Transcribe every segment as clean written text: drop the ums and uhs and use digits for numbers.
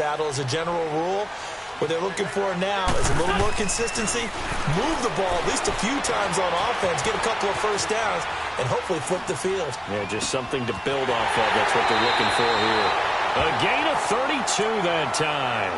battle as a general rule. What they're looking for now is a little more consistency, move the ball at least a few times on offense, get a couple of first downs, and hopefully flip the field. Yeah, just something to build off of. That's what they're looking for here. A gain of 32 that time.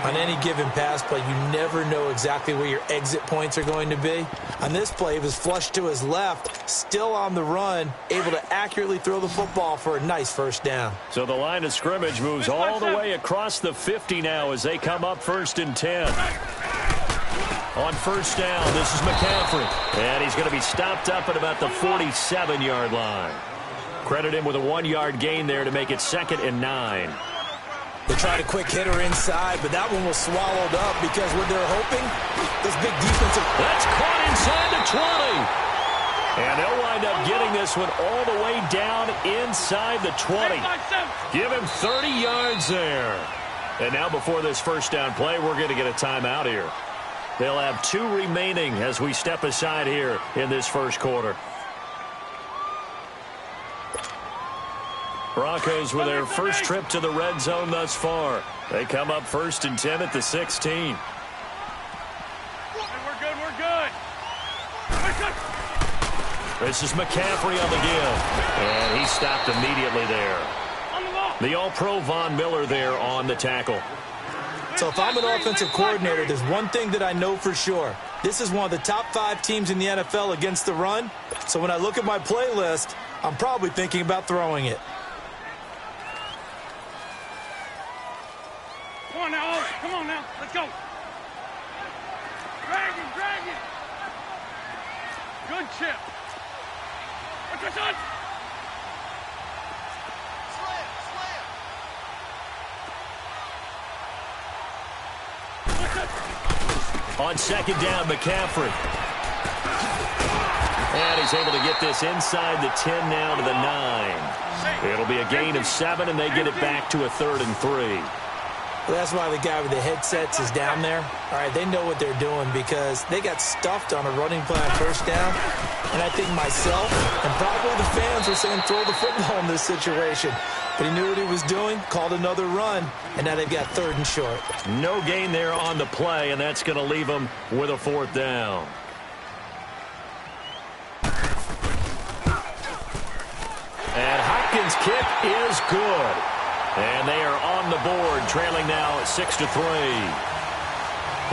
On any given pass play, you never know exactly where your exit points are going to be. On this play, he was flushed to his left, still on the run, able to accurately throw the football for a nice first down. So the line of scrimmage moves all the way across the 50 now as they come up 1st and 10. On first down, this is McCaffrey. And he's going to be stopped up at about the 47-yard line. Credit him with a 1-yard gain there to make it 2nd and 9. They tried a quick hitter inside, but that one was swallowed up because what they're hoping, this big defensive... That's caught inside the 20. And they'll wind up getting this one all the way down inside the 20. Give him 30 yards there. And now before this first down play, we're going to get a timeout here. They'll have 2 remaining as we step aside here in this first quarter. Broncos with their first trip to the red zone thus far. They come up 1st and 10 at the 16. We're good. This is McCaffrey on the give. And he stopped immediately there. The All-Pro Von Miller there on the tackle. So if I'm an offensive coordinator, there's one thing that I know for sure. This is one of the top 5 teams in the NFL against the run. So when I look at my playlist, I'm probably thinking about throwing it. Come on now, let's go. Drag it. Good chip. What's your son? On 2nd down, McCaffrey. And he's able to get this inside the 10 now to the 9. It'll be a gain of 7, and they get it back to a 3rd and 3. Well, that's why the guy with the headsets is down there. All right, they know what they're doing because they got stuffed on a running play on first down. And I think myself and probably the fans were saying throw the football in this situation. But he knew what he was doing, called another run, and now they've got 3rd and short. No gain there on the play, and that's going to leave them with a 4th down. And Hopkins' kick is good. And they are on the board, trailing now 6-3.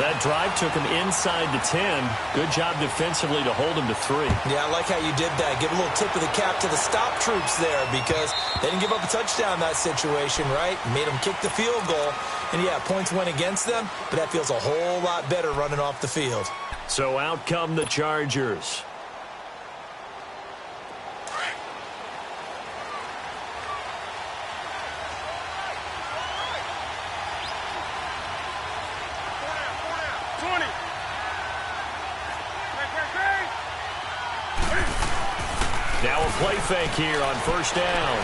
That drive took him inside the 10. Good job defensively to hold him to 3. Yeah, I like how you did that. Give a little tip of the cap to the stop troops there because they didn't give up a touchdown in that situation, right? Made them kick the field goal. And, yeah, points went against them, but that feels a whole lot better running off the field. So out come the Chargers. Now a play fake here on first down.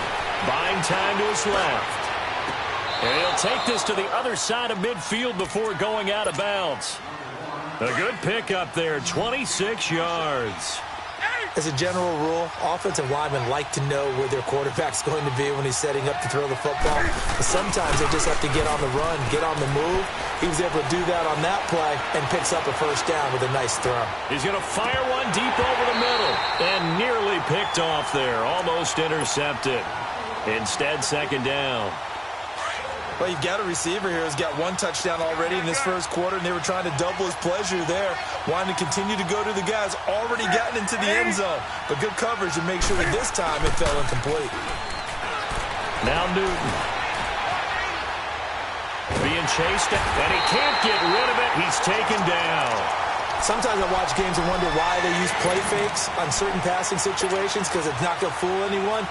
Buying time to his left. And he'll take this to the other side of midfield before going out of bounds. A good pickup there, 26 yards. As a general rule, offensive linemen like to know where their quarterback's going to be when he's setting up to throw the football. But sometimes they just have to get on the run, get on the move. He was able to do that on that play and picks up a first down with a nice throw. He's going to fire one deep over the middle and nearly picked off there, almost intercepted. Instead, 2nd down. Well, you've got a receiver here who's got 1 touchdown already in this first quarter, and they were trying to double his pleasure there, wanting to continue to go to the guys already gotten into the end zone. But good coverage to make sure that this time it fell incomplete. Now Newton. Being chased, and he can't get rid of it. He's taken down. Sometimes I watch games and wonder why they use play fakes on certain passing situations because it's not going to fool anyone.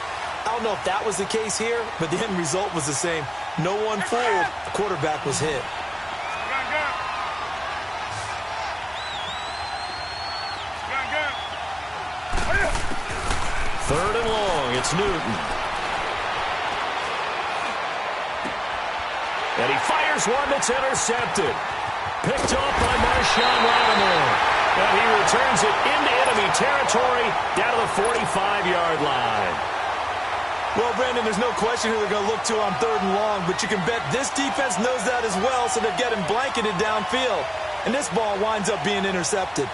I don't know if that was the case here, but the end result was the same. No one fooled. The quarterback was hit. Third and long. It's Newton. And he fires one that's intercepted. Picked off by Marshawn Lattimore. And he returns it into enemy territory down to the 45-yard line. Well, Brandon, there's no question who they're going to look to on 3rd and long, but you can bet this defense knows that as well, so they're getting blanketed downfield. And this ball winds up being intercepted.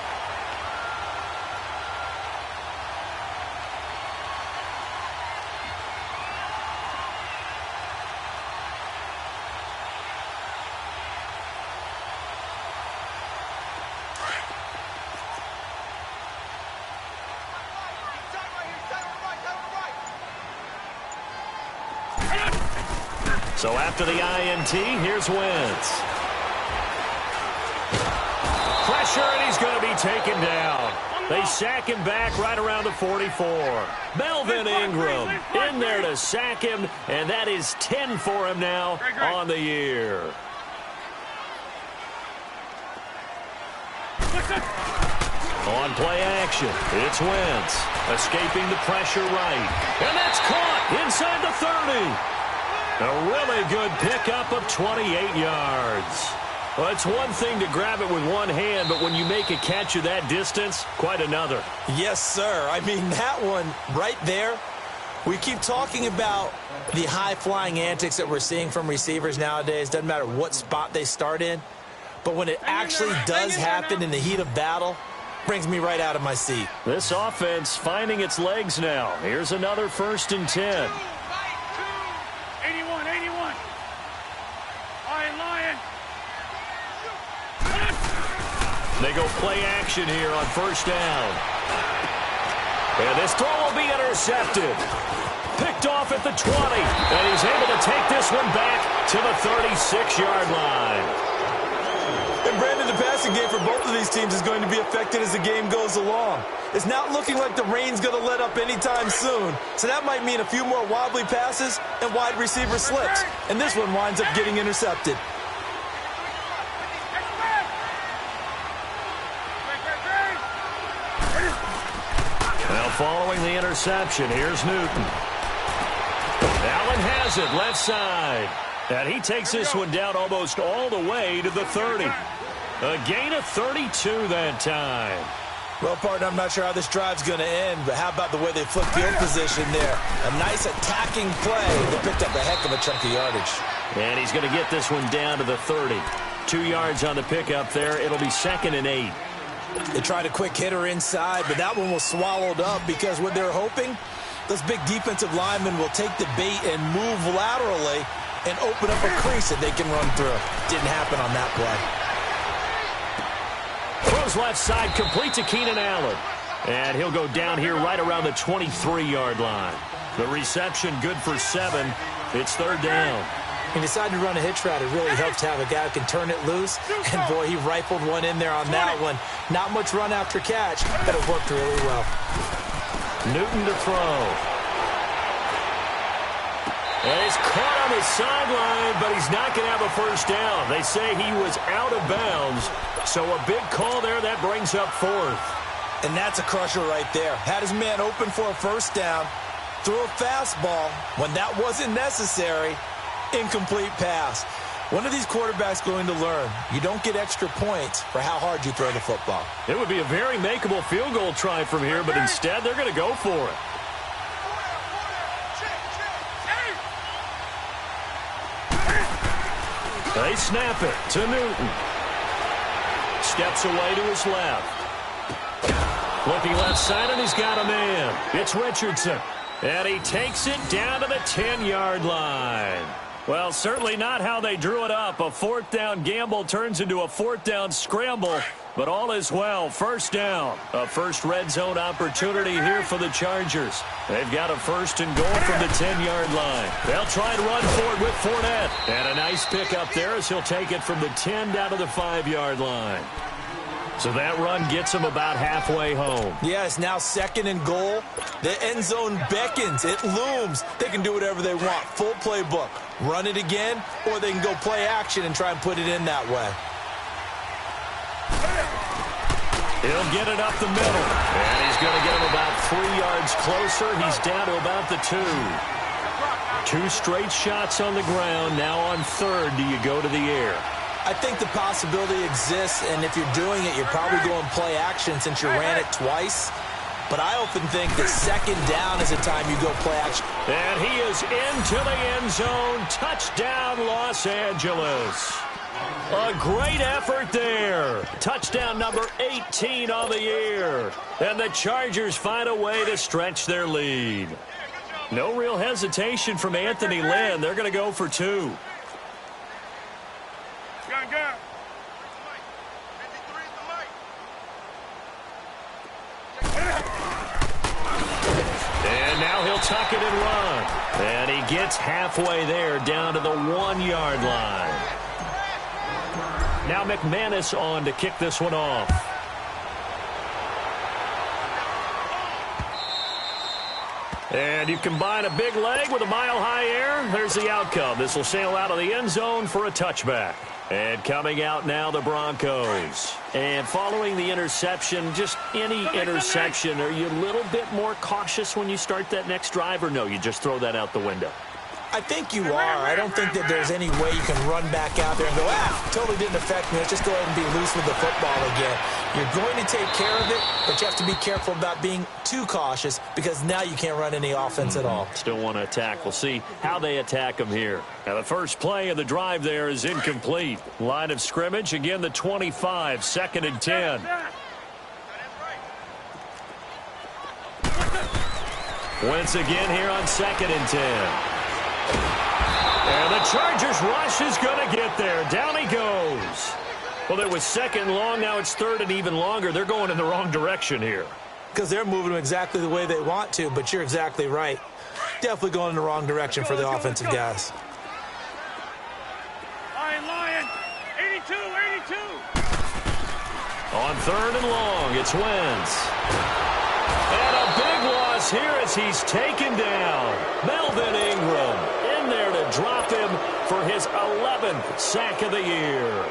So after the INT, here's Wentz. Pressure, and he's going to be taken down. They sack him back right around the 44. Melvin Ingram in there to sack him, and that is 10 for him now on the year. On play action, it's Wentz. Escaping the pressure right. And that's caught inside the 30. A really good pickup of 28 yards. Well, it's one thing to grab it with one hand, but when you make a catch of that distance, quite another. Yes, sir. I mean, that one right there, we keep talking about the high-flying antics that we're seeing from receivers nowadays. Doesn't matter what spot they start in. But when it actually does happen in the heat of battle, brings me right out of my seat. This offense finding its legs now. Here's another 1st and 10. They go play action here on 1st down. And this throw will be intercepted. Picked off at the 20. And he's able to take this one back to the 36-yard line. And Brandon, the passing game for both of these teams is going to be affected as the game goes along. It's not looking like the rain's going to let up anytime soon. So that might mean a few more wobbly passes and wide receiver slips. And this one winds up getting intercepted. Now following the interception, here's Newton. Allen has it left side. And he takes this one down almost all the way to the 30. A gain of 32 that time. Well, partner, I'm not sure how this drive's going to end, but how about the way they flipped field position there? A nice attacking play. They picked up a heck of a chunk of yardage. And he's going to get this one down to the 30. 2 yards on the pickup there. It'll be 2nd and 8. They tried a quick hitter inside, but that one was swallowed up because what they're hoping, those big defensive linemen will take the bait and move laterally and open up a crease that they can run through. Didn't happen on that play. Throws left side, complete to Keenan Allen. And he'll go down here right around the 23-yard line. The reception good for 7. It's 3rd down. He decided to run a hitch route. It really helps to have a guy who can turn it loose. And, boy, he rifled one in there on that one. Not much run after catch, but it worked really well. Newton to throw. And he's caught on the sideline, but he's not going to have a 1st down. They say he was out of bounds. So a big call there. That brings up 4th. And that's a crusher right there. Had his man open for a 1st down. Threw a fastball when that wasn't necessary. Incomplete pass. One of these quarterbacks going to learn, you don't get extra points for how hard you throw the football. It would be a very makeable field goal try from here, but instead they're going to go for it. They snap it to Newton. Steps away to his left. Looking left side, and he's got a man. It's Richardson. And he takes it down to the 10-yard line. Well, certainly not how they drew it up. A 4th down gamble turns into a 4th down scramble. But all is well. 1st down. A first red zone opportunity here for the Chargers. They've got a 1st and goal from the 10-yard line. They'll try and run forward with Fournette. And a nice pickup there as he'll take it from the 10 down to the 5-yard line. So that run gets him about halfway home. Yeah, it's now 2nd and goal. The end zone beckons. It looms. They can do whatever they want. Full playbook. Run it again, or they can go play action and try and put it in that way. He'll get it up the middle. And he's going to get him about 3 yards closer. He's down to about the 2. 2 straight shots on the ground. Now on 3rd, do you go to the air? I think the possibility exists, and if you're doing it, you're probably going play action since you ran it twice. but I often think that second down is a time you go play action. And he is into the end zone. Touchdown, Los Angeles. A great effort there. Touchdown number 18 on the year. And the Chargers find a way to stretch their lead. No real hesitation from Anthony Lynn. They're going to go for 2. And now he'll tuck it and run. And he gets halfway there down to the 1-yard line. Now McManus on to kick this one off. And you combine a big leg with a mile-high air. There's the outcome. This will sail out of the end zone for a touchback. And coming out now, the Broncos. And following the interception, just any interception, are you a little bit more cautious when you start that next drive, or no, you just throw that out the window? I think you are. I don't think that there's any way you can run back out there and go, totally didn't affect me. Let's just go ahead and be loose with the football again. You're going to take care of it, but you have to be careful about being too cautious because now you can't run any offense at all. Still want to attack. We'll see how they attack them here. Now, the first play of the drive there is incomplete. Line of scrimmage, again, the 25, 2nd and 10. Wentz again here on 2nd and 10. And the Chargers rush is going to get there. Down he goes. Well, it was 2nd long. Now it's 3rd and even longer. They're going in the wrong direction here. Because they're moving them exactly the way they want to, but you're exactly right. Definitely going in the wrong direction for the offensive guys. Lion, 82, 82. On 3rd and long, it's Wentz. And a big loss here as he's taken down. Melvin Ingram in there to drop him for his 11th sack of the year.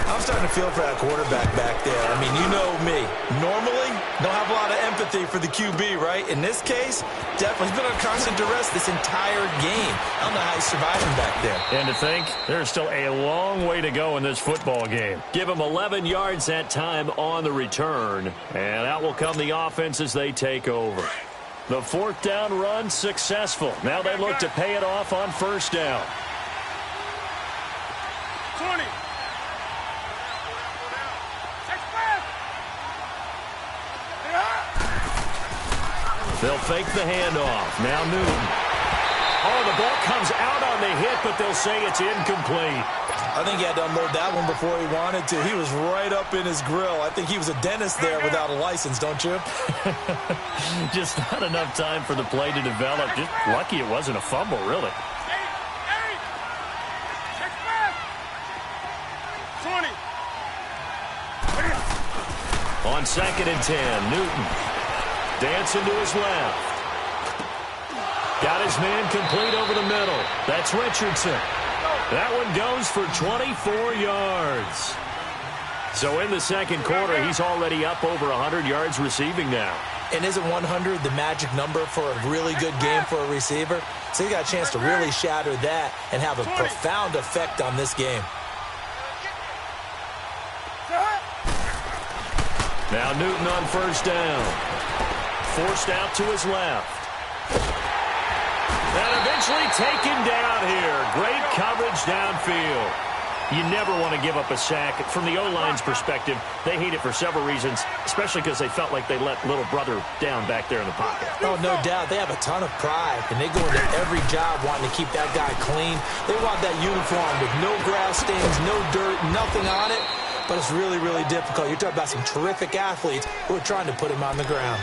I'm starting to feel for that quarterback back there. I mean, you know me. Normally, don't have a lot of empathy for the QB, right? In this case, definitely he's been under constant duress this entire game. I don't know how he's surviving back there. And to think, there's still a long way to go in this football game. Give him 11 yards that time on the return. And out will come the offense as they take over. The 4th down run successful. Now they look to pay it off on 1st down. 20. They'll fake the handoff. Now Newton. Oh, the ball comes out on the hit, but they'll say it's incomplete. I think he had to unload that one before he wanted to. He was right up in his grill. I think he was a dentist there without a license, don't you? Just not enough time for the play to develop. Just lucky it wasn't a fumble, really. 20. On 2nd and 10, Newton dancing to his left. Got his man complete over the middle. That's Richardson. That one goes for 24 yards. So in the 2nd quarter, he's already up over 100 yards receiving now. And isn't 100 the magic number for a really good game for a receiver? So he got a chance to really shatter that and have a profound effect on this game. Now Newton on 1st down. Forced out to his left. And eventually taken down here. Great coverage downfield. You never want to give up a sack. From the O-line's perspective, they hate it for several reasons, especially because they felt like they let little brother down back there in the pocket. Oh, no doubt. They have a ton of pride, and they go into every job wanting to keep that guy clean. They want that uniform with no grass stains, no dirt, nothing on it. But it's really, really difficult. You're talking about some terrific athletes who are trying to put him on the ground.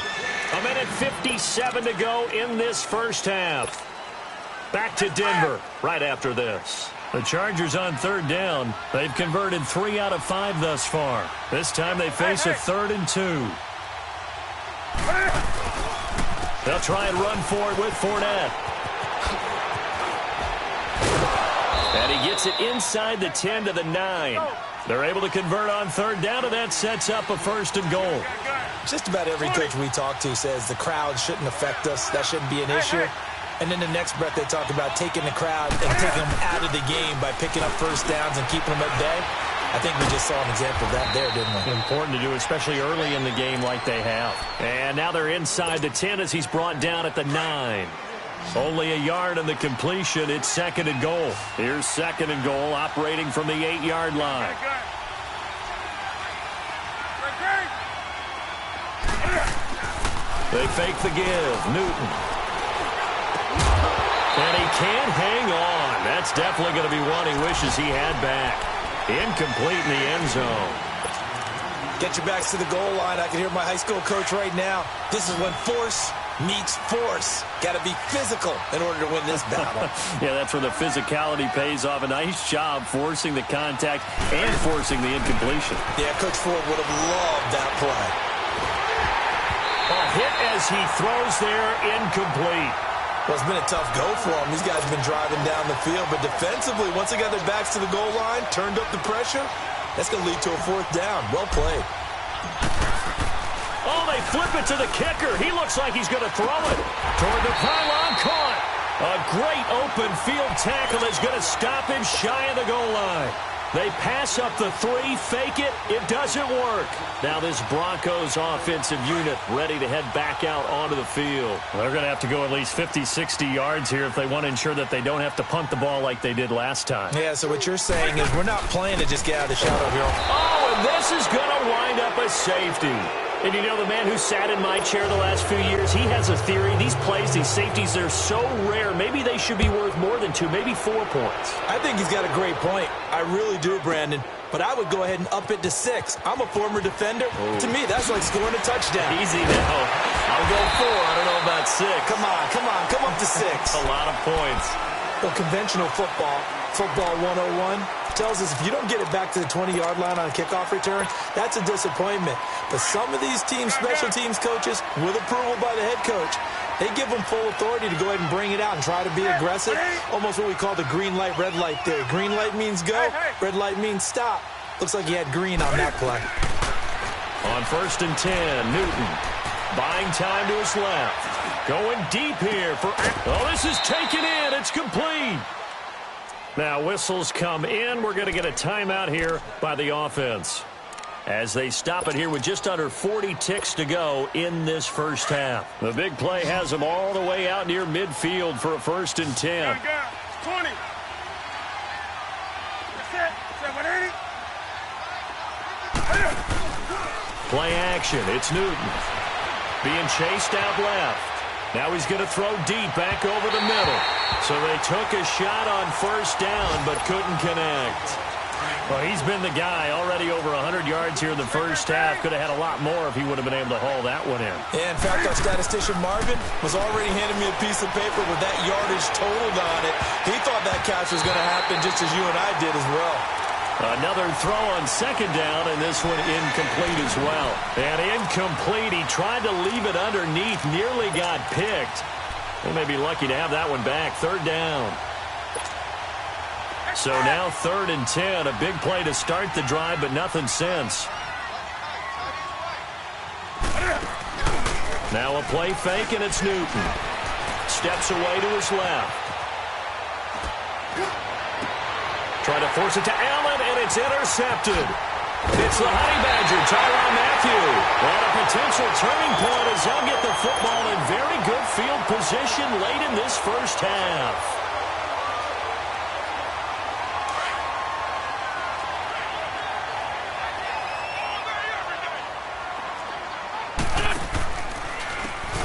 1:57 to go in this 1st half. Back to Denver right after this. The Chargers on 3rd down. They've converted 3 out of 5 thus far. This time they face a 3rd and 2. They'll try and run for it with Fournette. And he gets it inside the 10 to the 9. They're able to convert on 3rd down, and that sets up a 1st and goal. Just about every coach we talk to says the crowd shouldn't affect us. That shouldn't be an issue. And then the next breath they talk about taking the crowd and taking them out of the game by picking up 1st downs and keeping them at bay. I think we just saw an example of that there, didn't we? Important to do, especially early in the game like they have. And now they're inside the 10 as he's brought down at the 9. Only a yard on the completion. It's 2nd and goal. Here's 2nd and goal, operating from the 8-yard line. They fake the give. Newton. And he can't hang on. That's definitely going to be one he wishes he had back. Incomplete in the end zone. Get your backs to the goal line. I can hear my high school coach right now. This is when force meets force. Got to be physical in order to win this battle. Yeah, that's where the physicality pays off. A nice job forcing the contact and forcing the incompletion. Yeah, Coach Ford would have loved that play. A hit as he throws there, incomplete. Well, it's been a tough go for them. These guys have been driving down the field, but defensively, once they got their backs to the goal line, turned up the pressure, that's going to lead to a 4th down. Well played. Oh, they flip it to the kicker. He looks like he's going to throw it toward the pylon. Caught. A great open field tackle is going to stop him shy of the goal line. They pass up the 3, fake it. It doesn't work. Now this Broncos offensive unit ready to head back out onto the field. They're going to have to go at least 50, 60 yards here if they want to ensure that they don't have to punt the ball like they did last time. Yeah, so what you're saying is we're not playing to just get out of the shadow here. Oh, and this is going to wind up a safety. And you know, the man who sat in my chair the last few years, he has a theory. These plays, these safeties, they're so rare. Maybe they should be worth more than 2, maybe 4 points. I think he's got a great point. I really do, Brandon. But I would go ahead and up it to 6. I'm a former defender. Ooh. To me, that's like scoring a touchdown. Easy now. I'll go 4. I don't know about 6. Come up to 6. A lot of points. Well, conventional football 101, tells us if you don't get it back to the 20-yard line on a kickoff return, that's a disappointment. But some of these teams, special teams coaches, with approval by the head coach, they give them full authority to go ahead and bring it out and try to be aggressive, almost what we call the green light, red light theory. Green light means go, red light means stop. Looks like he had green on that play. On 1st and 10, Newton buying time to his left. Going deep here for... Oh, this is taken in. It's complete. Now whistles come in. We're going to get a timeout here by the offense as they stop it here with just under 40 ticks to go in this first half. The big play has them all the way out near midfield for a 1st and 10. 20. Play action. It's Newton being chased out left. Now he's going to throw deep back over the middle. So they took a shot on 1st down but couldn't connect. Well, he's been the guy already over 100 yards here in the first half. Could have had a lot more if he would have been able to haul that one in. Yeah, in fact, our statistician Marvin was already handing me a piece of paper with that yardage totaled on it. He thought that catch was going to happen just as you and I did as well. Another throw on 2nd down, and this one incomplete as well. And incomplete. He tried to leave it underneath, nearly got picked. They may be lucky to have that one back. 3rd down. So now 3rd and 10. A big play to start the drive, but nothing since. Now a play fake, and it's Newton. Steps away to his left. Try to force it to Allen, and it's intercepted. It's the Honey Badger, Tyrann Mathieu. And a potential turning point as they'll get the football in very good field position late in this first half.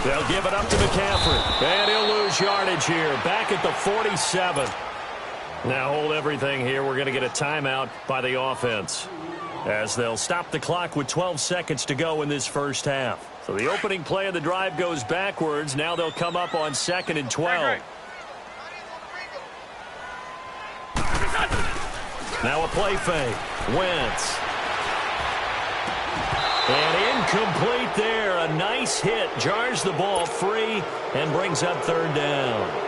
They'll give it up to McCaffrey. And he'll lose yardage here. Back at the 47. Now hold everything here. We're going to get a timeout by the offense as they'll stop the clock with 12 seconds to go in this first half. So the opening play of the drive goes backwards. Now they'll come up on 2nd and 12. Now a play fake. Wentz. And incomplete there. A nice hit. Jars the ball free and brings up 3rd down.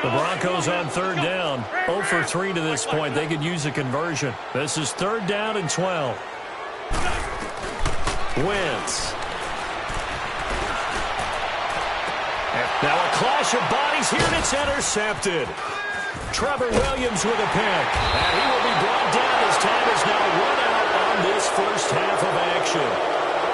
The Broncos on 3rd down. 0 for 3 to this point. They could use a conversion. This is 3rd down and 12. Wentz. Now a clash of bodies here, and it's intercepted. Trevor Williams with a pick. And he will be brought down as time is now run out on this first half of action.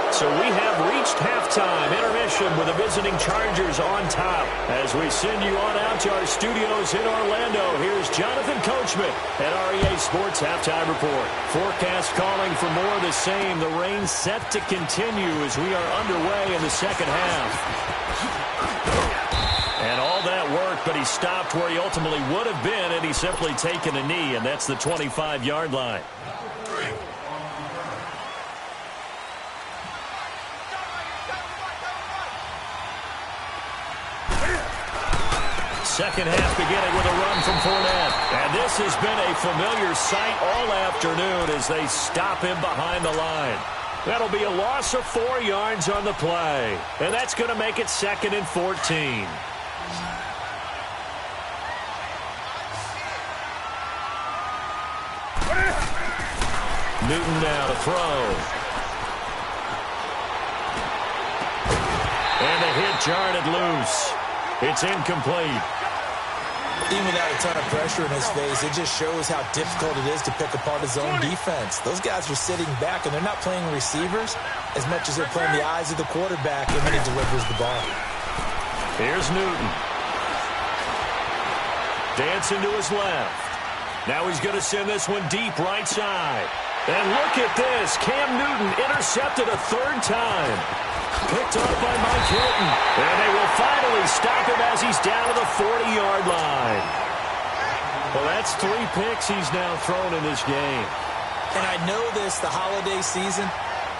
So we have reached halftime intermission with the visiting Chargers on top. As we send you on out to our studios in Orlando, here's Jonathan Coachman at REA Sports Halftime Report. Forecast calling for more of the same. The rain set to continue as we are underway in the second half. And all that work, but he stopped where he ultimately would have been had he simply taken a knee, and that's the 25-yard line. Second half beginning with a run from Fournette. And this has been a familiar sight all afternoon as they stop him behind the line. That'll be a loss of 4 yards on the play. And that's going to make it 2nd and 14. Newton now to throw. And the hit jarred it loose. It's incomplete. Even without a ton of pressure in his face, it just shows how difficult it is to pick apart his own defense. Those guys are sitting back, and they're not playing receivers as much as they're playing the eyes of the quarterback when he delivers the ball. Here's Newton. Dancing to his left. Now he's going to send this one deep right side. And look at this. Cam Newton intercepted a 3rd time. Picked off by Mike Hilton. And they will finally stop him as he's down to the 40-yard line. Well, that's 3 picks he's now thrown in this game. And I know this, the holiday season,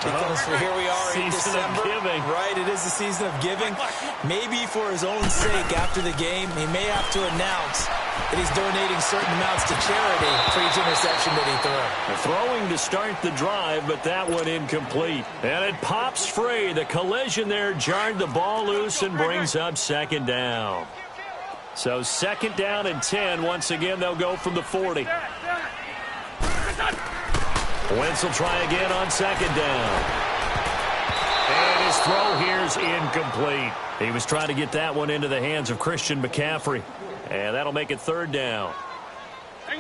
because here we are in December. Giving. Right, it is the season of giving. Maybe for his own sake after the game, he may have to announce that he's donating certain amounts to charity for each interception that he threw. Throwing to start the drive, but that one incomplete. And it pops free. The collision there jarred the ball loose and brings up 2nd down. So 2nd down and 10. Once again, they'll go from the 40. Wentz will try again on 2nd down. And his throw here's incomplete. He was trying to get that one into the hands of Christian McCaffrey. And that'll make it 3rd down.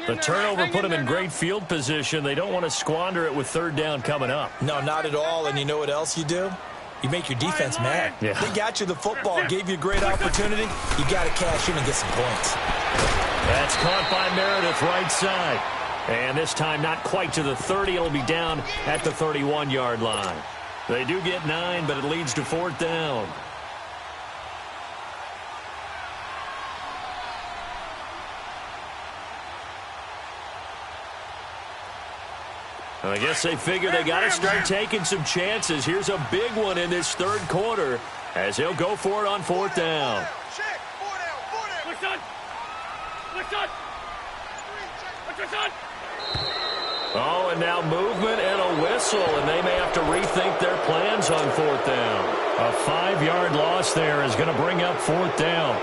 The turnover put him in great field position. They don't want to squander it with 3rd down coming up. No, not at all. And you know what else you do? You make your defense mad. Yeah. They got you the football, gave you a great opportunity. You got to cash in and get some points. That's caught by Meredith right side. And this time not quite to the 30. It'll be down at the 31-yard line. They do get 9, but it leads to 4th down. I guess they figure they got to start taking some chances. Here's a big one in this 3rd quarter as he'll go for it on 4th down. Oh, and now movement and a whistle, and they may have to rethink their plans on 4th down. A 5-yard loss there is going to bring up 4th down.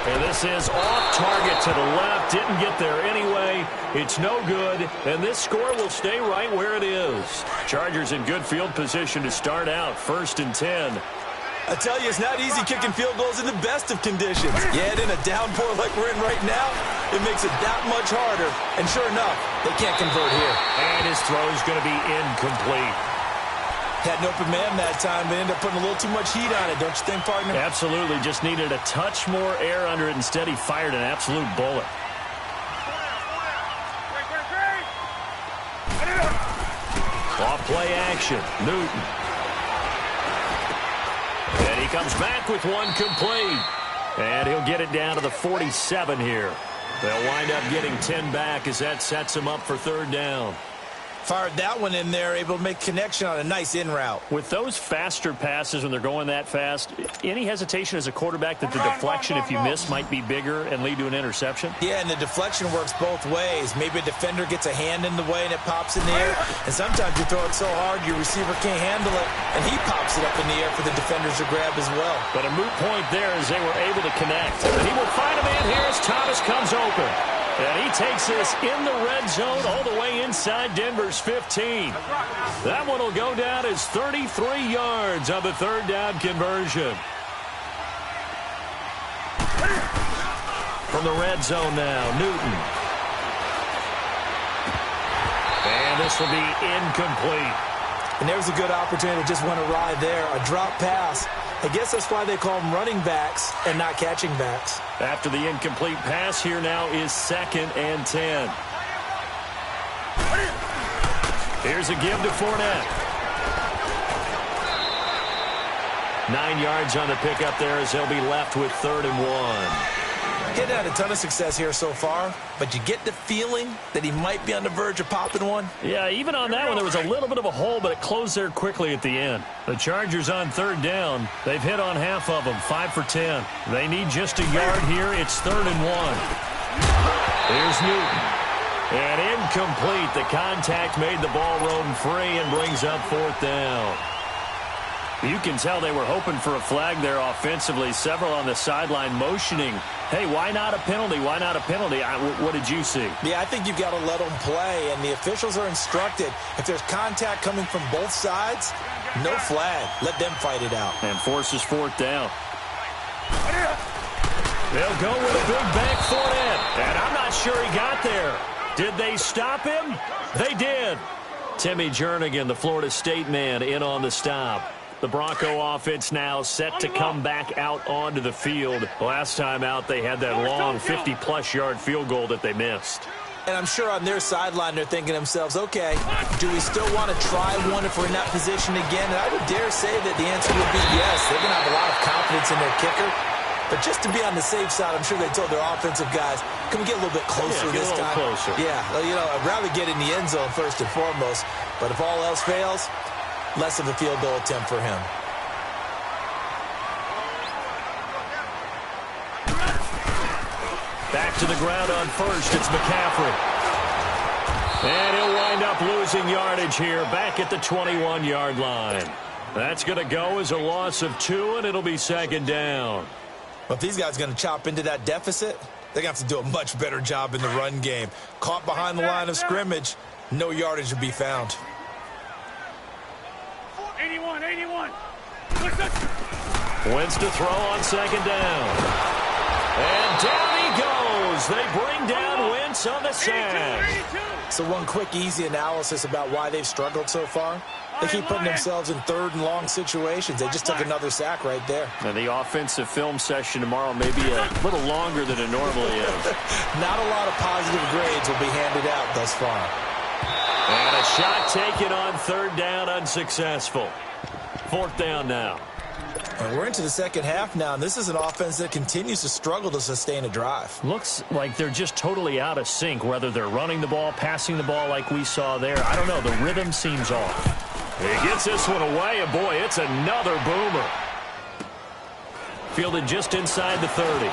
And this is off target to the left. Didn't get there anyway. It's no good. And this score will stay right where it is. Chargers in good field position to start out. 1st and 10. I tell you, it's not easy kicking field goals in the best of conditions. Yet in a downpour like we're in right now, it makes it that much harder. And sure enough, they can't convert here. And his throw is going to be incomplete. Had an open man that time, but ended up putting a little too much heat on it, don't you think, partner? Absolutely. Just needed a touch more air under it. Instead, he fired an absolute bullet. Off play action. Newton. And he comes back with one complete. And he'll get it down to the 47 here. They'll wind up getting 10 back as that sets him up for 3rd down. Fired that one in there, able to make connection on a nice in route. With those faster passes when they're going that fast, any hesitation as a quarterback that the deflection, if you miss, might be bigger and lead to an interception? Yeah, and the deflection works both ways. Maybe a defender gets a hand in the way and it pops in the air. And sometimes you throw it so hard your receiver can't handle it, and he pops it up in the air for the defenders to grab as well. But a moot point there as they were able to connect. And he will find a man here as Thomas comes open. And he takes this in the red zone all the way inside Denver's 15. That one will go down as 33 yards on the 3rd down conversion. from the red zone now. Newton. And this will be incomplete. And there's a good opportunity to just win a ride there. A drop pass. I guess that's why they call them running backs and not catching backs. After the incomplete pass, here now is 2nd and 10. Here's a give to Fournette. 9 yards on the pickup there as they'll be left with 3rd and 1. He's had a ton of success here so far, but you get the feeling that he might be on the verge of popping one. Yeah, even on that one, there was a little bit of a hole, but it closed there quickly at the end. The Chargers on 3rd down. They've hit on half of them, 5 for 10. They need just a yard here. It's 3rd and 1. Here's Newton. And incomplete. The contact made the ball roam free and brings up 4th down. You can tell they were hoping for a flag there offensively. Several on the sideline motioning, hey, why not a penalty? Why not a penalty? What did you see? Yeah, I think you've got to let them play, and the officials are instructed. If there's contact coming from both sides, no flag. Let them fight it out. And forces 4th down. They'll go with a big bank Fournette. And I'm not sure he got there. Did they stop him? They did. Timmy Jernigan, the Florida State man, in on the stop. The Bronco offense now set to come back out onto the field. Last time out, they had that long 50-plus yard field goal that they missed. And I'm sure on their sideline, they're thinking to themselves, okay, do we still want to try one if we're in that position again? And I would dare say that the answer would be yes. They're going to have a lot of confidence in their kicker. But just to be on the safe side, I'm sure they told their offensive guys, can we get a little bit closer this time? Closer. Yeah, well, you know, I'd rather get in the end zone first and foremost. But if all else fails, less of a field goal attempt for him. Back to the ground on first. It's McCaffrey. And he'll wind up losing yardage here back at the 21-yard line. That's going to go as a loss of 2, and it'll be 2nd down. Well, if these guys are going to chop into that deficit, they're going to have to do a much better job in the run game. Caught behind the line of scrimmage, no yardage to be found. 81, 81. Wentz to throw on 2nd down. And down he goes. They bring down Wentz on the sack. So one quick, easy analysis about why they've struggled so far. They keep putting themselves in 3rd and long situations. They just took another sack right there. And the offensive film session tomorrow may be a little longer than it normally is. Not a lot of positive grades will be handed out thus far. And a shot taken on 3rd down, unsuccessful. 4th down now. And we're into the second half now, and this is an offense that continues to struggle to sustain a drive. Looks like they're just totally out of sync, whether they're running the ball, passing the ball like we saw there. I don't know. The rhythm seems off. He gets this one away, and boy, it's another boomer. Fielded just inside the 30.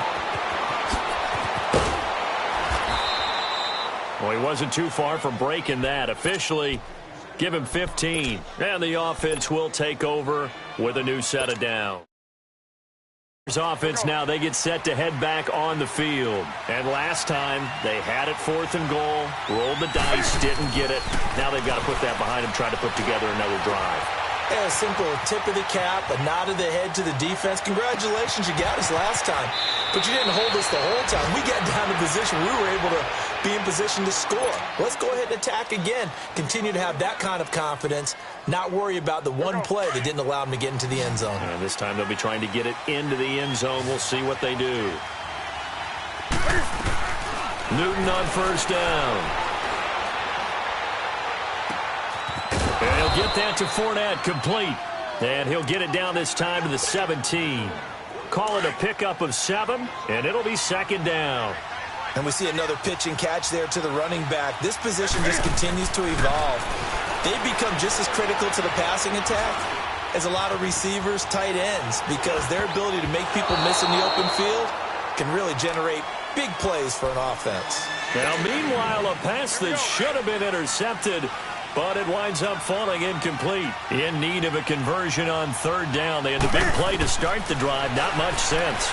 Well, he wasn't too far from breaking that. Officially, give him 15. And the offense will take over with a new set of downs. Offense now, they get set to head back on the field. And last time, they had it 4th and goal, rolled the dice, didn't get it. Now they've got to put that behind them, try to put together another drive. Yeah, a simple tip of the cap, a nod of the head to the defense. Congratulations, you got us last time. But you didn't hold us the whole time. We got down to position. We were able to be in position to score. Let's go ahead and attack again. Continue to have that kind of confidence. Not worry about the one play that didn't allow them to get into the end zone. And this time they'll be trying to get it into the end zone. We'll see what they do. Newton on 1st down. And he'll get that to Fournette, complete. And he'll get it down this time to the 17. Call it a pickup of 7, and it'll be 2nd down. And we see another pitch and catch there to the running back. This position just continues to evolve. They've become just as critical to the passing attack as a lot of receivers, tight ends, because their ability to make people miss in the open field can really generate big plays for an offense. Now, meanwhile, a pass that should have been intercepted, but it winds up falling incomplete. In need of a conversion on 3rd down. They had the big play to start the drive. Not much sense.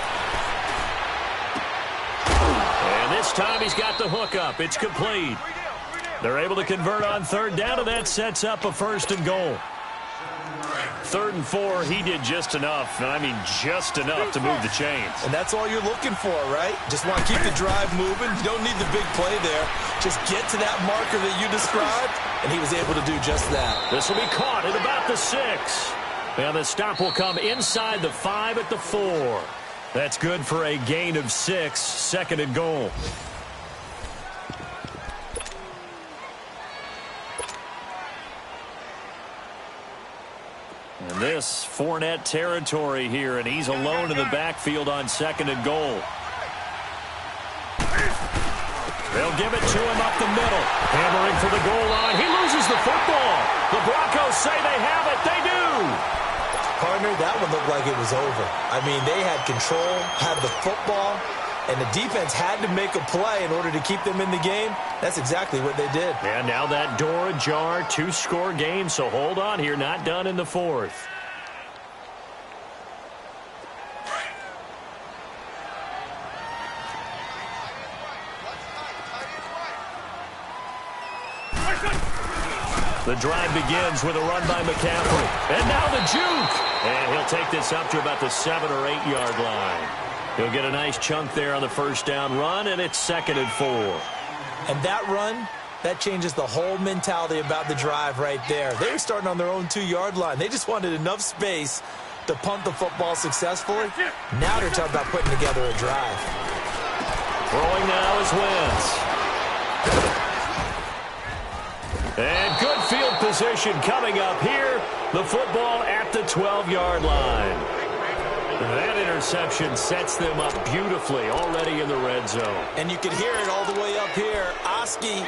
And this time he's got the hook up. It's complete. They're able to convert on 3rd down, and that sets up a 1st and goal. 3rd and 4, he did just enough, and I mean just enough to move the chains. And that's all you're looking for, right? Just want to keep the drive moving. You don't need the big play there. Just get to that marker that you described, and he was able to do just that. This will be caught at about the 6. And the stop will come inside the 5 at the 4. That's good for a gain of 6, 2nd and goal. And this Fournette territory here, and he's alone in the backfield on 2nd and goal. They'll give it to him up the middle. Hammering for the goal line. He loses the football. The Broncos say they have it. They do. Partner, that one looked like it was over. I mean, they had control, had the football, and the defense had to make a play in order to keep them in the game. That's exactly what they did. And now that door ajar, 2-score game, so hold on here, not done in the 4th. The drive begins with a run by McCaffrey. And now the juke. And he'll take this up to about the 7 or 8 yard line. He'll get a nice chunk there on the 1st down run, and it's 2nd and 4. And that run, that changes the whole mentality about the drive right there. They were starting on their own 2-yard line. They just wanted enough space to punt the football successfully. Now they're talking about putting together a drive. Throwing now is Wentz. And good field position coming up here. The football at the 12-yard line. That interception sets them up beautifully already in the red zone. And you can hear it all the way up here. Oski,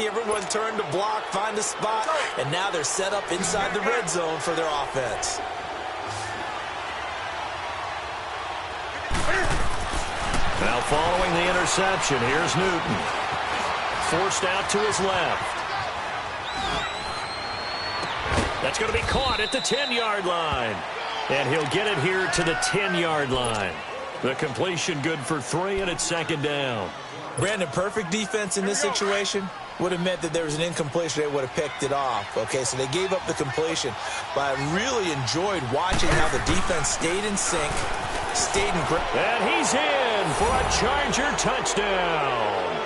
everyone turned to block, find a spot, and now they're set up inside the red zone for their offense. Now following the interception, here's Newton. Forced out to his left. That's going to be caught at the 10-yard line. And he'll get it here to the 10-yard line. The completion good for 3, and it's 2nd down. Brandon, perfect defense in this situation would have meant that there was an incompletion. They would have picked it off. Okay, so they gave up the completion. But I really enjoyed watching how the defense stayed in sync, stayed in grip. And he's in for a Charger touchdown.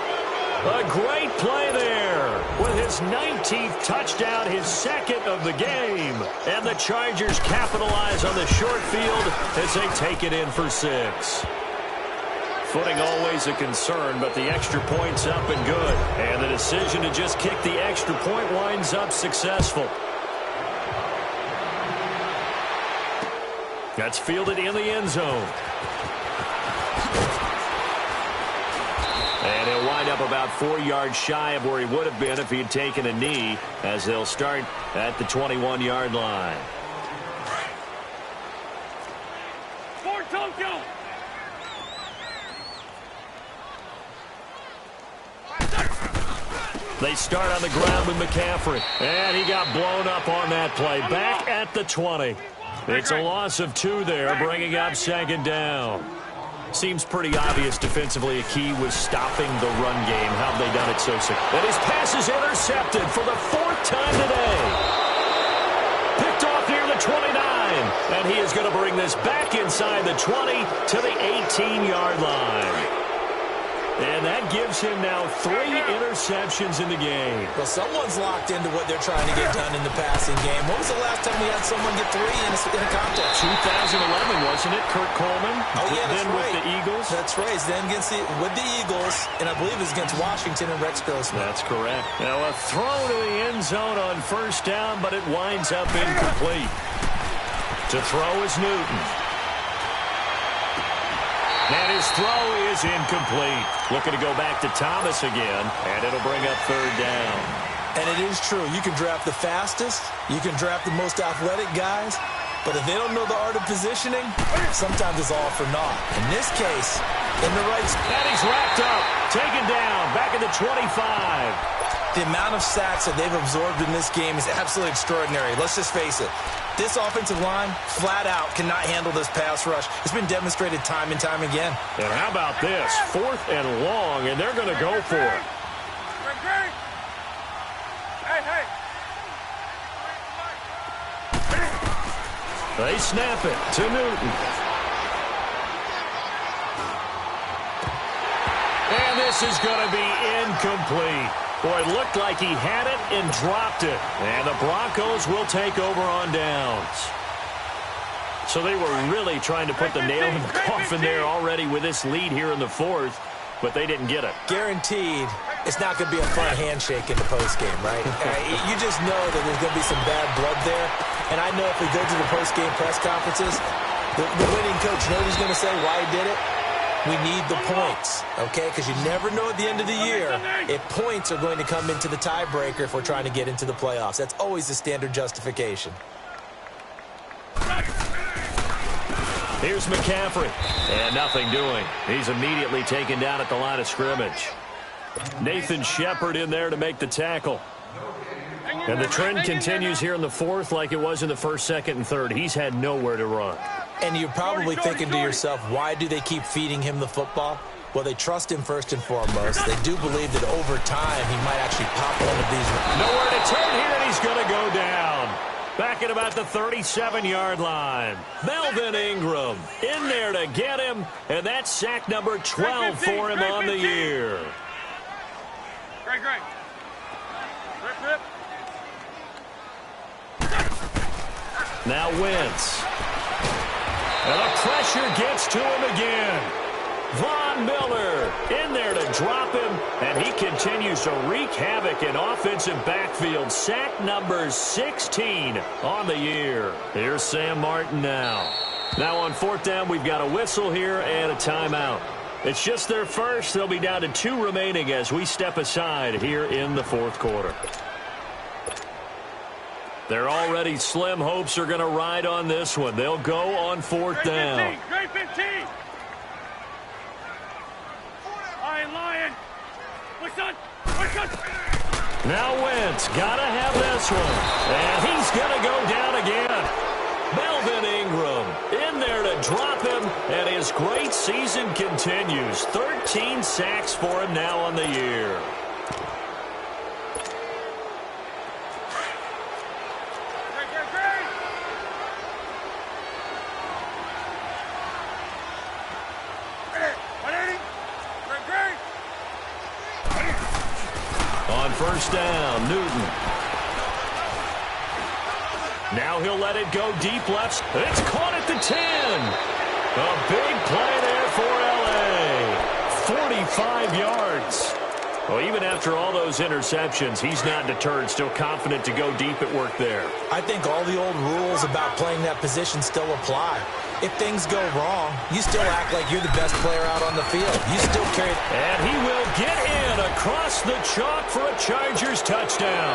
A great play there with his 19th touchdown, his 2nd of the game. And the Chargers capitalize on the short field as they take it in for 6. Footing always a concern, but the extra point's up and good. And the decision to just kick the extra point winds up successful. That's fielded in the end zone. And he'll wind up about 4 yards shy of where he would have been if he had taken a knee, as they'll start at the 21-yard line. For Tokyo. They start on the ground with McCaffrey. And he got blown up on that play. Back at the 20. It's a loss of 2 there, bringing up 2nd down. Seems pretty obvious defensively a key was stopping the run game. How have they done it so successfully? And his pass is intercepted for the 4th time today. Picked off near the 29. And he is going to bring this back inside the 20 to the 18-yard line. And that gives him now 3 interceptions in the game. Well, someone's locked into what they're trying to get done in the passing game. When was the last time we had someone get 3 in a contest? 2011, wasn't it? Kurt Coleman. Oh, yeah, that's then right. with the Eagles. That's right. Then with the Eagles, and I believe it's against Washington and Rex Grossman. That's correct. Now a throw to the end zone on 1st down, but it winds up incomplete. To throw is Newton. And his throw is incomplete. Looking to go back to Thomas again, and it'll bring up 3rd down. And it is true. You can draft the fastest. You can draft the most athletic guys. But if they don't know the art of positioning, sometimes it's all for naught. In this case, in the right spot. And he's wrapped up, taken down, back at the 25. The amount of sacks that they've absorbed in this game is absolutely extraordinary. Let's just face it. This offensive line, flat out, cannot handle this pass rush. It's been demonstrated time and time again. And how about this? 4th and long, and they're going to go for it. They snap it to Newton. And this is going to be incomplete. Boy, it looked like he had it and dropped it. And the Broncos will take over on downs. So they were really trying to put the nail in the coffin there already with this lead here in the fourth, but they didn't get it. Guaranteed it's not going to be a fun handshake in the postgame, right? You just know that there's going to be some bad blood there. And I know if we go to the postgame press conferences, the winning coach, you know what he's going to say, why he did it? We need the points, okay? Because you never know at the end of the year if points are going to come into the tiebreaker if we're trying to get into the playoffs. That's always the standard justification. Here's McCaffrey, and nothing doing. He's immediately taken down at the line of scrimmage. Nathan Shepard in there to make the tackle. And the trend continues here in the fourth like it was in the first, second, and third. He's had nowhere to run. And you're probably thinking to yourself, why do they keep feeding him the football? Well, they trust him first and foremost. They do believe that over time he might actually pop one of these. Nowhere to turn here, and he's going to go down. Back at about the 37-yard line. Melvin Ingram in there to get him, and that's sack number 12 for him on the year. Great. Rip. Now Wentz. And the pressure gets to him again. Von Miller in there to drop him, and he continues to wreak havoc in offensive backfield. Sack number 16 on the year. Here's Sam Martin now. Now on fourth down, we've got a whistle here and a timeout. It's just their first. They'll be down to 2 remaining as we step aside here in the fourth quarter. Their already slim hopes are going to ride on this one. They'll go on fourth down. Great 15. Lion. What's on? Now Wentz got to have this one. And he's going to go down again. Melvin Ingram in there to drop him. And his great season continues. 13 sacks for him now on the year. First down, Newton. Now he'll let it go deep left. It's caught at the 10. A big play there for L.A. 45 yards. Well, even after all those interceptions, he's not deterred, still confident to go deep at work there. I think all the old rules about playing that position still apply. If things go wrong, you still act like you're the best player out on the field. You still carry. And he will get in across the chalk for a Chargers touchdown.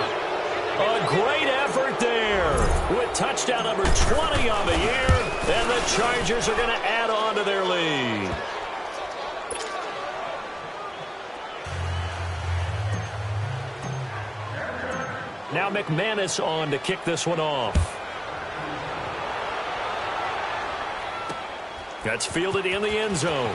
A great effort there with touchdown number 20 on the year. And the Chargers are going to add on to their lead. Now McManus on to kick this one off. That's fielded in the end zone.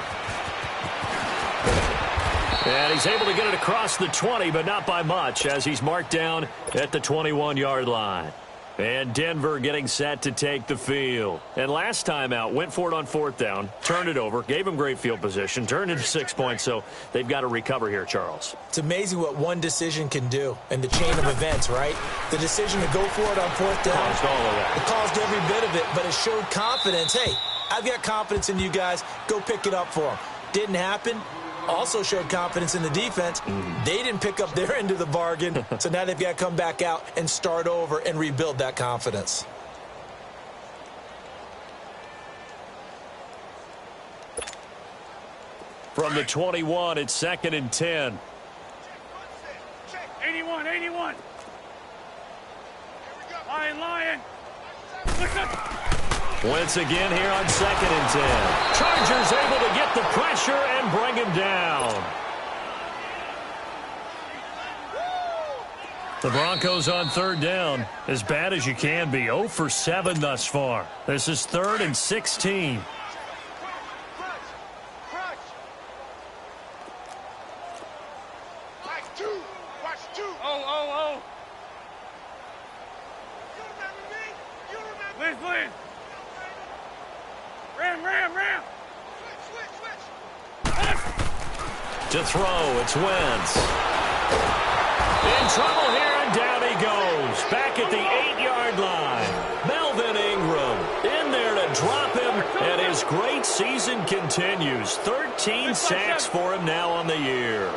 And he's able to get it across the 20, but not by much, as he's marked down at the 21-yard line. And Denver getting set to take the field. And last time out, went for it on fourth down, turned it over, gave him great field position, turned into 6 points, so they've got to recover here, Charles. It's amazing what one decision can do in the chain of events, right? The decision to go for it on fourth down. Caused all of that. It caused every bit of it, but it showed confidence. Hey, I've got confidence in you guys. Go pick it up for them. Didn't happen. Also showed confidence in the defense. They didn't pick up their end of the bargain, so now they've got to come back out and start over and rebuild that confidence. From the 21, it's 2nd and 10. 81. Lion. Wentz again here on 2nd and 10. Chargers able to get the pressure and bring him down. The Broncos on third down, as bad as you can be. 0 for 7 thus far. This is 3rd and 16. Liz. To throw, it's Wentz. In trouble here, and down he goes. Back at the 8-yard line. Melvin Ingram in there to drop him, and his great season continues. 13 sacks for him now on the year.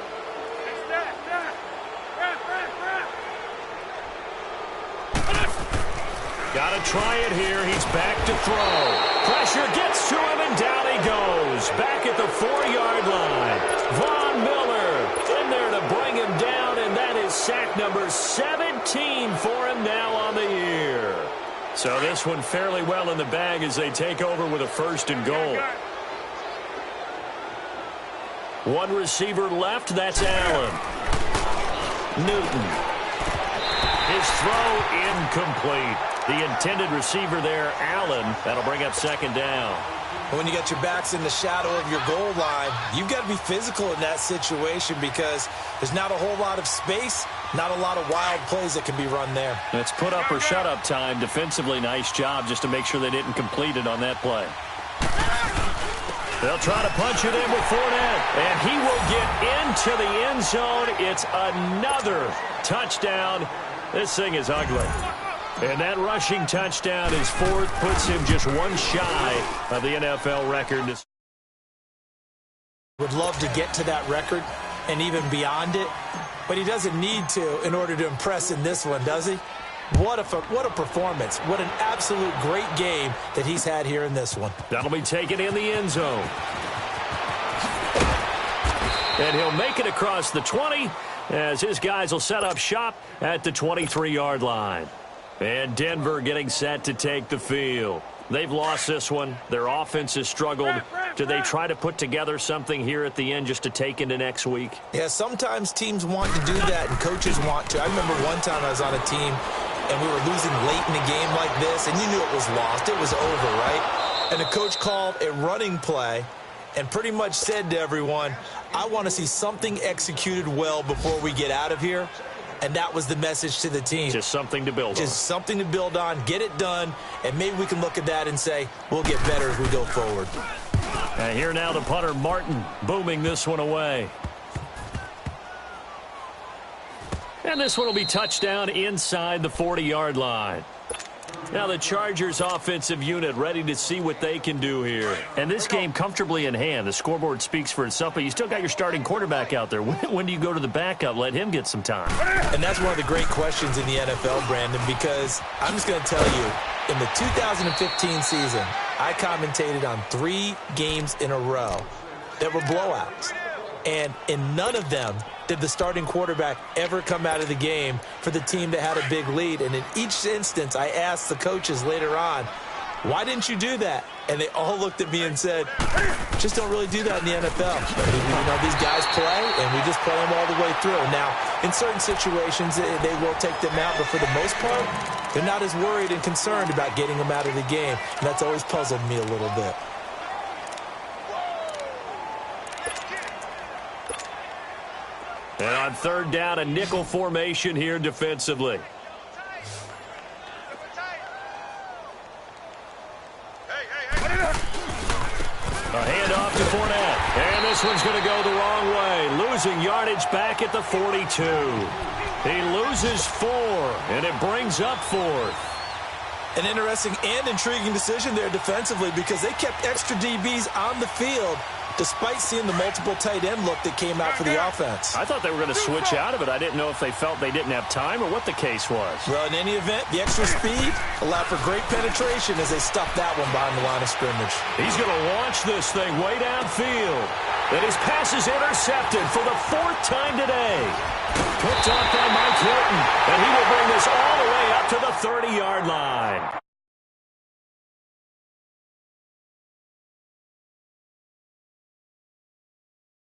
Got to try it here. He's back to throw. Pressure gets to him, and down he goes. Back at the 4-yard line. Von Miller in there to bring him down, and that is sack number 17 for him now on the year. So this one fairly well in the bag as they take over with a 1st and goal. One receiver left. That's Allen. Newton. His throw incomplete. The intended receiver there, Allen. That'll bring up 2nd down. When you got your backs in the shadow of your goal line, you've got to be physical in that situation because there's not a whole lot of space, not a lot of wild plays that can be run there. It's put up or shut up time. Defensively, nice job just to make sure they didn't complete it on that play. They'll try to punch it in with Fournette, and he will get into the end zone. It's another touchdown. This thing is ugly. And that rushing touchdown is 4th, puts him just one shy of the NFL record. Would love to get to that record and even beyond it, but he doesn't need to in order to impress in this one, does he? What a performance. What an absolute great game that he's had here in this one. That'll be taken in the end zone. And he'll make it across the 20 as his guys will set up shop at the 23-yard line. And Denver getting set to take the field. They've lost this one. Their offense has struggled. Do they try to put together something here at the end just to take into next week? Yeah, sometimes teams want to do that and coaches want to. I remember one time I was on a team and we were losing late in a game like this, and you knew it was lost. It was over, right? And the coach called a running play and pretty much said to everyone, I want to see something executed well before we get out of here. And that was the message to the team. Just something to build on. Just something to build on, get it done, and maybe we can look at that and say, we'll get better as we go forward. And here now the punter, Martin, booming this one away. And this one will be touchdown inside the 40-yard line. Now the Chargers offensive unit ready to see what they can do here. And this game comfortably in hand. The scoreboard speaks for itself, but you still got your starting quarterback out there. When do you go to the backup? Let him get some time. And that's one of the great questions in the NFL, Brandon, because I'm just going to tell you, in the 2015 season, I commentated on 3 games in a row that were blowouts. And in none of them did the starting quarterback ever come out of the game for the team that had a big lead. And in each instance, I asked the coaches later on, why didn't you do that? And they all looked at me and said, just don't really do that in the NFL. You know, these guys play, and we just play them all the way through. Now, in certain situations, they will take them out, but for the most part, they're not as worried and concerned about getting them out of the game. And that's always puzzled me a little bit. And on 3rd down, a nickel formation here defensively. A handoff to Fournette. And this one's going to go the wrong way. Losing yardage back at the 42. He loses 4, and it brings up 4th. An interesting and intriguing decision there defensively because they kept extra DBs on the field despite seeing the multiple tight end look that came out for the offense. I thought they were going to switch out of it. I didn't know if they felt they didn't have time or what the case was. Well, in any event, the extra speed allowed for great penetration as they stuffed that one behind the line of scrimmage. He's going to launch this thing way downfield. And his pass is intercepted for the 4th time today. Picked up by Mike Hilton. And he will bring this all the way up to the 30-yard line.